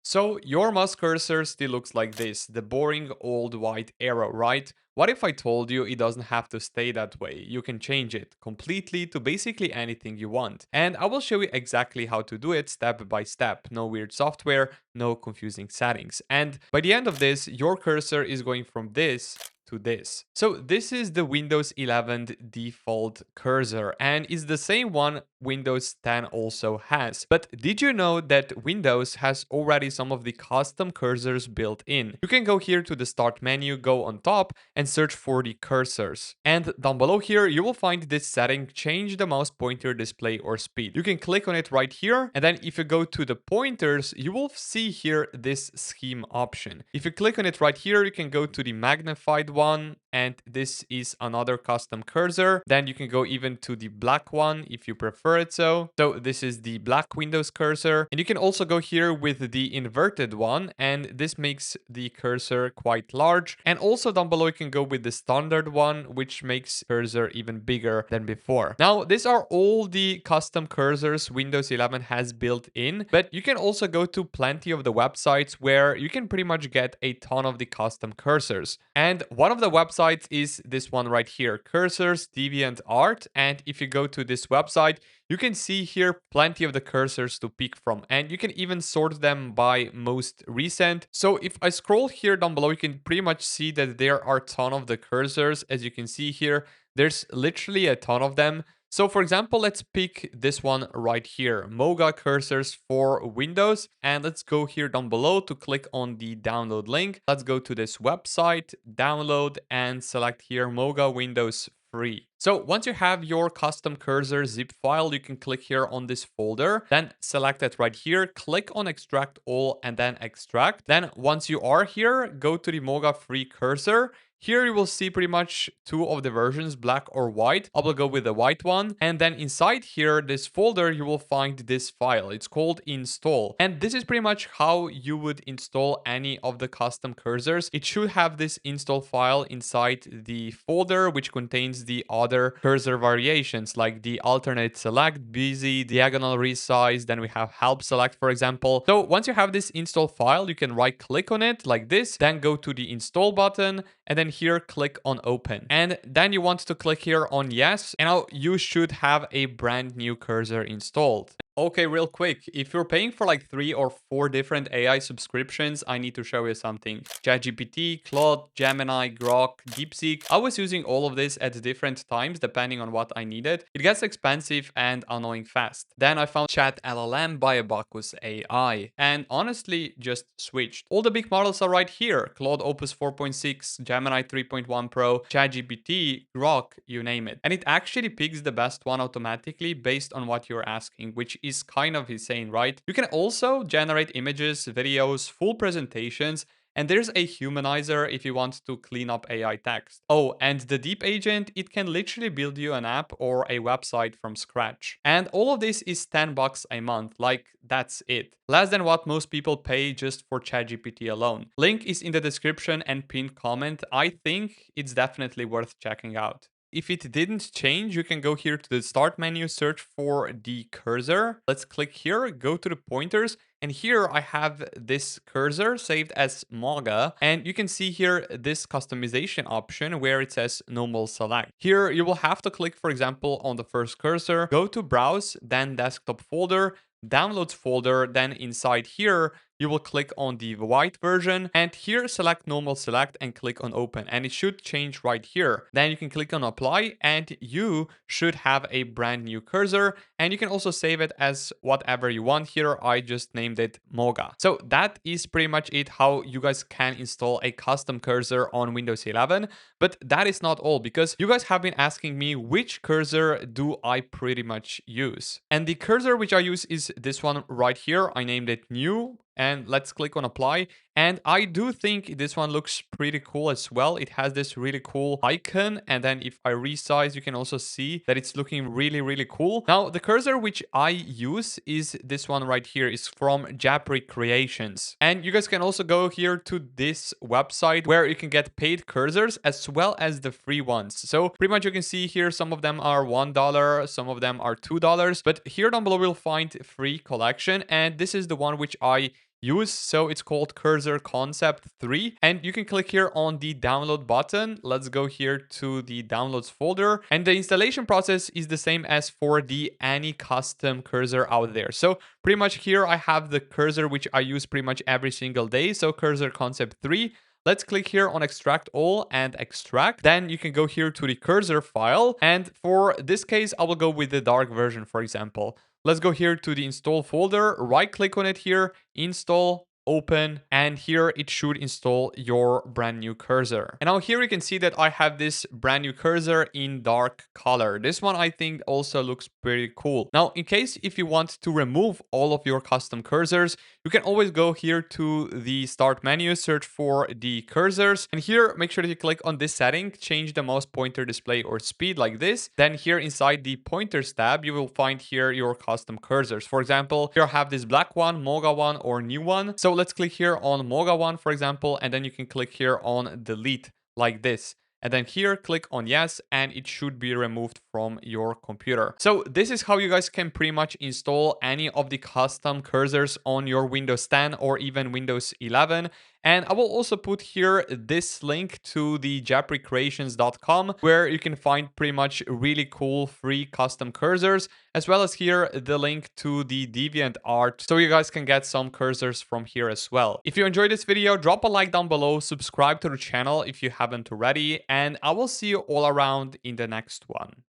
So your mouse cursor still looks like this, the boring old white arrow, right? What if I told you it doesn't have to stay that way? You can change it completely to basically anything you want. And I will show you exactly how to do it step by step. No weird software, no confusing settings. And by the end of this, your cursor is going from this to this. So this is the Windows 11 default cursor and is the same one Windows 10 also has. But did you know that Windows has already some of the custom cursors built in? You can go here to the start menu, go on top and search for the cursors. And down below here, you will find this setting, change the mouse pointer display or speed. You can click on it right here. And then if you go to the pointers, you will see here this scheme option. If you click on it right here, you can go to the magnified one, and this is another custom cursor. Then you can go even to the black one if you prefer it so. So this is the black Windows cursor. And you can also go here with the inverted one, and this makes the cursor quite large. And also down below you can go with the standard one, which makes cursor even bigger than before. Now these are all the custom cursors Windows 11 has built in, but you can also go to plenty of the websites where you can pretty much get a ton of the custom cursors. And one of the websites is this one right here, Cursors DeviantArt. And if you go to this website, you can see here plenty of the cursors to pick from, and you can even sort them by most recent. So if I scroll here down below, you can pretty much see that there are a ton of the cursors. As you can see here, there's literally a ton of them. So for example, let's pick this one right here, Moga cursors for Windows. And let's go here down below to click on the download link. Let's go to this website, download, and select here Moga Windows free. So once you have your custom cursor zip file, you can click here on this folder, then select it right here, click on extract all and then extract. Then once you are here, go to the Moga free cursor. Here you will see pretty much two of the versions, black or white. I will go with the white one. And then inside here, this folder, you will find this file. It's called install. And this is pretty much how you would install any of the custom cursors. It should have this install file inside the folder, which contains the other cursor variations like the alternate select, busy, diagonal resize. Then we have help select, for example. So once you have this install file, you can right click on it like this, then go to the install button, and then here click on open. And then you want to click here on yes. And now you should have a brand new cursor installed. Okay, real quick, if you're paying for like 3 or 4 different AI subscriptions, I need to show you something. ChatGPT, Claude, Gemini, Grok, DeepSeek. I was using all of this at different times depending on what I needed. It gets expensive and annoying fast. Then I found Chat LLM by Abacus AI and honestly just switched. All the big models are right here. Claude Opus 4.6, Gemini 3.1 Pro, ChatGPT, Grok, you name it. And it actually picks the best one automatically based on what you're asking, which is kind of insane, right? You can also generate images, videos, full presentations, and there's a humanizer if you want to clean up AI text. Oh, and the Deep Agent, it can literally build you an app or a website from scratch. And all of this is $10 a month, like that's it. Less than what most people pay just for ChatGPT alone. Link is in the description and pinned comment. I think it's definitely worth checking out. If it didn't change, you can go here to the start menu, search for the cursor. Let's click here, go to the pointers. And here I have this cursor saved as Moga. And you can see here this customization option where it says normal select. Here you will have to click, for example, on the first cursor, go to browse, then desktop folder, downloads folder, then inside here you will click on the white version and here select normal select and click on open, and it should change right here. Then you can click on apply and you should have a brand new cursor, and you can also save it as whatever you want. Here I just named it Moga. So that is pretty much it, how you guys can install a custom cursor on Windows 11. But that is not all, because you guys have been asking me which cursor do I pretty much use. And the cursor which I use is this one right here. I named it new. And let's click on apply. And I do think this one looks pretty cool as well. It has this really cool icon. And then if I resize, you can also see that it's looking really, really cool. Now, the cursor which I use is this one right here. It's from Japri Creations. And you guys can also go here to this website where you can get paid cursors as well as the free ones. So pretty much you can see here, some of them are $1, some of them are $2. But here down below, we'll find free collection. And this is the one which I use. So it's called Cursor Concept 3. And you can click here on the download button. Let's go here to the downloads folder. And the installation process is the same as for the any custom cursor out there. So pretty much here I have the cursor which I use pretty much every single day. So Cursor Concept 3. Let's click here on extract all and extract. Then you can go here to the cursor file. And for this case, I will go with the dark version, for example. Let's go here to the install folder, right click on it here, install, open, and here it should install your brand new cursor. And now here you can see that I have this brand new cursor in dark color. This one I think also looks pretty cool. Now, in case if you want to remove all of your custom cursors, you can always go here to the start menu, search for the cursors, and here make sure that you click on this setting, change the mouse pointer display or speed like this. Then here inside the pointers tab, you will find here your custom cursors. For example, here I have this black one, Moga one, or new one. So let's click here on Moga one, for example, and then you can click here on delete like this. And then here, click on yes, and it should be removed from your computer. So this is how you guys can pretty much install any of the custom cursors on your Windows 10 or even Windows 11. And I will also put here this link to the japrecreations.com where you can find pretty much really cool free custom cursors, as well as here the link to the DeviantArt so you guys can get some cursors from here as well. If you enjoyed this video, drop a like down below, subscribe to the channel if you haven't already, and I will see you all around in the next one.